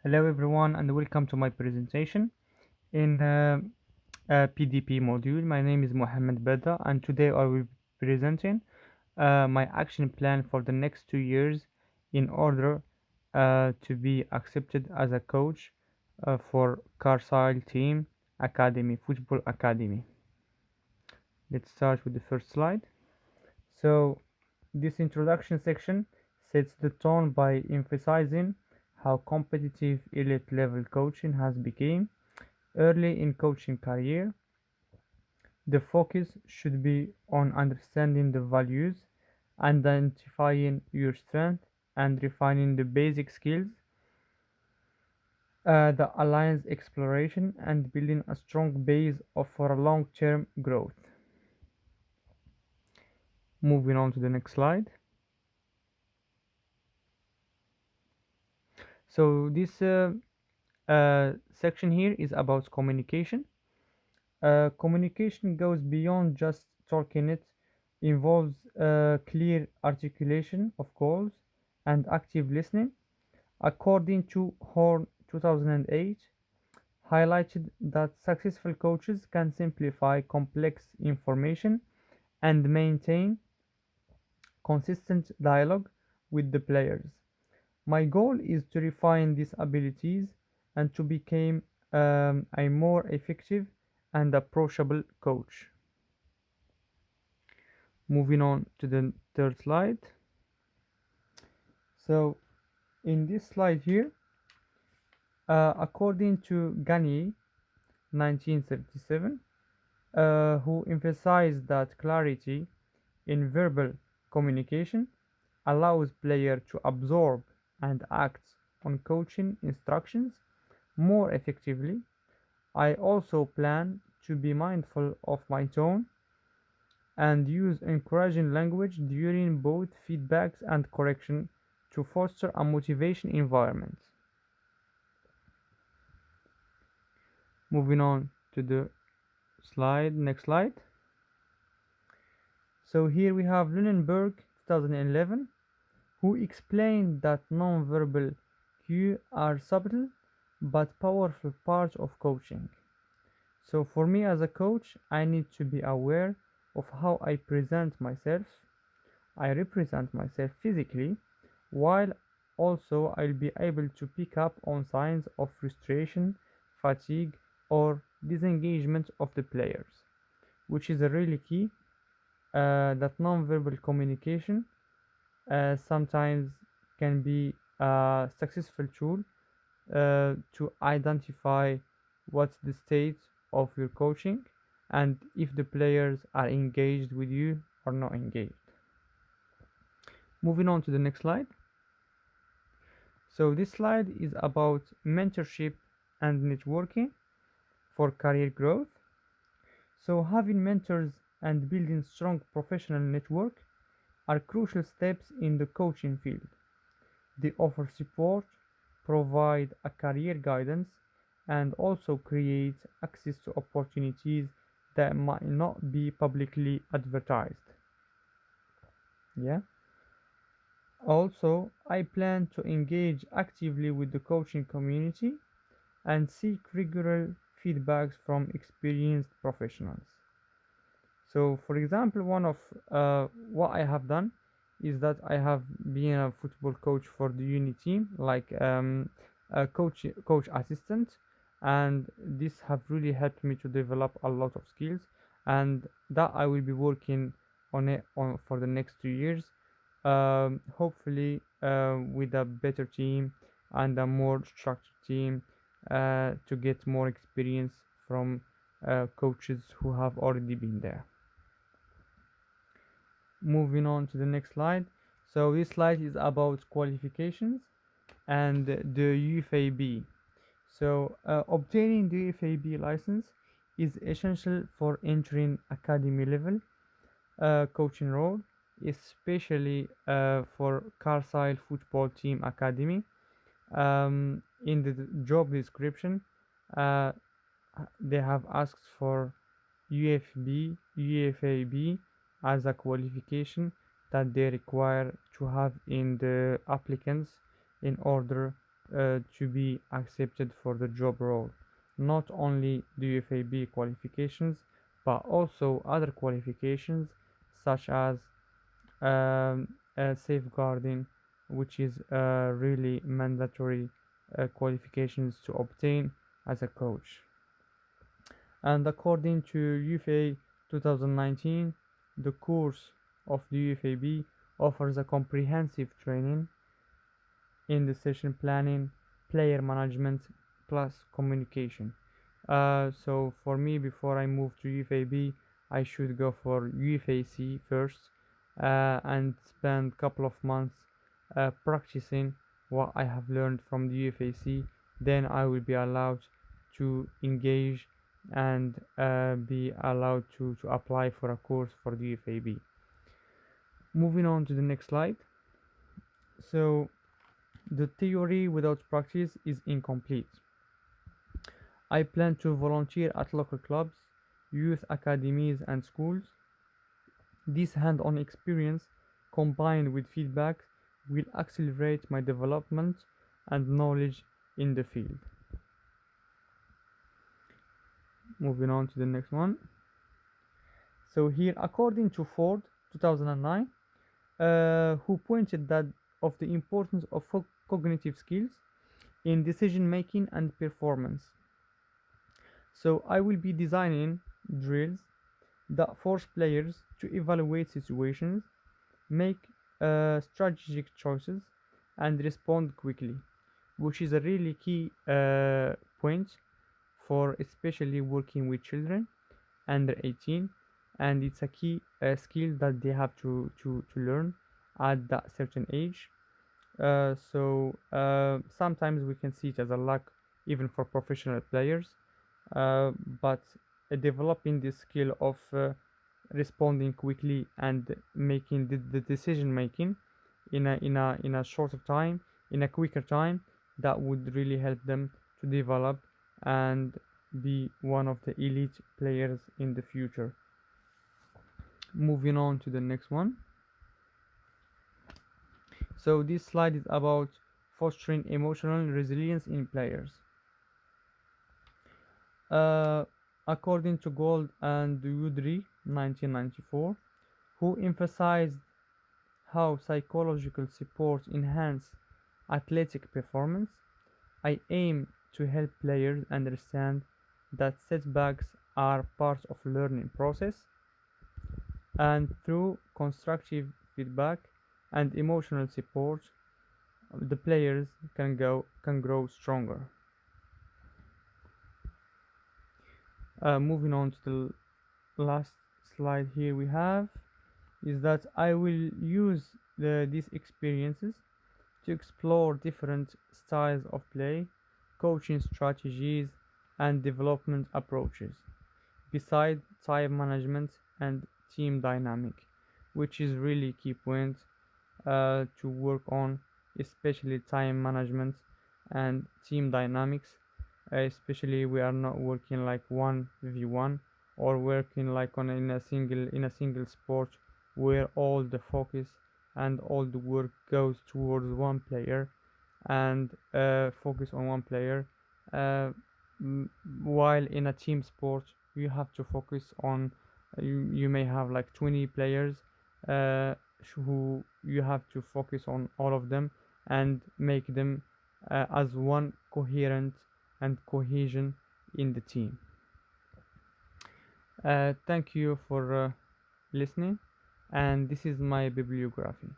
Hello everyone and welcome to my presentation in PDP module. My name is Mohammed Beda and today I will be presenting my action plan for the next 2 years in order to be accepted as a coach for Carlisle Team Academy, Football Academy. Let's start with the first slide. So this introduction section sets the tone by emphasizing how competitive elite level coaching has become early in coaching career. The focus should be on understanding the values, identifying your strength, and refining the basic skills that aligns exploration and building a strong base for a long-term growth. Moving on to the next slide. So this section here is about communication. Communication goes beyond just talking, it involves clear articulation of goals and active listening. According to Horn 2008, highlighted that successful coaches can simplify complex information and maintain consistent dialogue with the players. My goal is to refine these abilities and to become a more effective and approachable coach. Moving on to the third slide. So in this slide here, according to Gagne 1937, who emphasized that clarity in verbal communication allows player to absorb and act on coaching instructions more effectively. I also plan to be mindful of my tone and use encouraging language during both feedbacks and correction to foster a motivation environment. Moving on to the next slide. So here we have Lunenburg 2011, who explained that non-verbal cues are subtle but powerful parts of coaching. So for me as a coach, I need to be aware of how I present myself. I represent myself physically, while also I'll be able to pick up on signs of frustration, fatigue, or disengagement of the players, which is a really key. That non-verbal communication sometimes can be a successful tool to identify what's the state of your coaching and if the players are engaged with you or not engaged. Moving on to the next slide. So this slide is about mentorship and networking for career growth. So having mentors and building strong professional network are crucial steps in the coaching field. They offer support, provide a career guidance, and also create access to opportunities that might not be publicly advertised. Yeah. Also, I plan to engage actively with the coaching community and seek regular feedbacks from experienced professionals. So, for example, one of what I have done is that I have been a football coach for the uni team, like a coach assistant, and this have really helped me to develop a lot of skills, and that I will be working on it on for the next 2 years, hopefully with a better team and a more structured team to get more experience from coaches who have already been there. Moving on to the next slide. So this slide is about qualifications and the UFAB. So obtaining the UFAB license is essential for entering academy level coaching role, especially for Carlisle Football Team Academy. In the job description, uh, they have asked for UFAB as a qualification that they require to have in the applicants in order to be accepted for the job role. Not only the UFAB qualifications, but also other qualifications such as safeguarding, which is really mandatory qualifications to obtain as a coach. And according to UFA 2019, the course of the UFAB offers a comprehensive training in the session planning, player management, plus communication. So for me, before I move to UFAB, I should go for UFAC first and spend couple of months practicing what I have learned from the UFAC. Then I will be allowed to engage and be allowed to apply for a course for the UFAB. Moving on to the next slide. So the theory without practice is incomplete. I plan to volunteer at local clubs, youth academies, and schools. This hand on experience, combined with feedback, will accelerate my development and knowledge in the field. Moving on to the next one. So, here, according to Ford 2009, who pointed that of the importance of cognitive skills in decision making and performance. So I will be designing drills that force players to evaluate situations, make strategic choices, and respond quickly, which is a really key point for especially working with children under 18, and it's a key skill that they have to learn at that certain age. So sometimes we can see it as a lack even for professional players, but developing the skill of responding quickly and making the decision making in a shorter time, in a quicker time, that would really help them to develop and be one of the elite players in the future. Moving on to the next one. So this slide is about fostering emotional resilience in players. Uh, According to Gold and Woodry 1994, who emphasized how psychological support enhance athletic performance, I aim to help players understand that setbacks are part of learning process, and through constructive feedback and emotional support, the players can grow stronger. Moving on to the last slide here we have is that I will use these experiences to explore different styles of play, coaching strategies, and development approaches, beside time management and team dynamic, which is really key point to work on, especially time management and team dynamics. Especially we are not working like 1v1 or working like on in a single sport where all the focus and all the work goes towards one player and focus on one player, uh, while in a team sport you have to focus on you may have like 20 players who you have to focus on all of them and make them as one coherent and cohesion in the team. Thank you for listening, and this is my bibliography.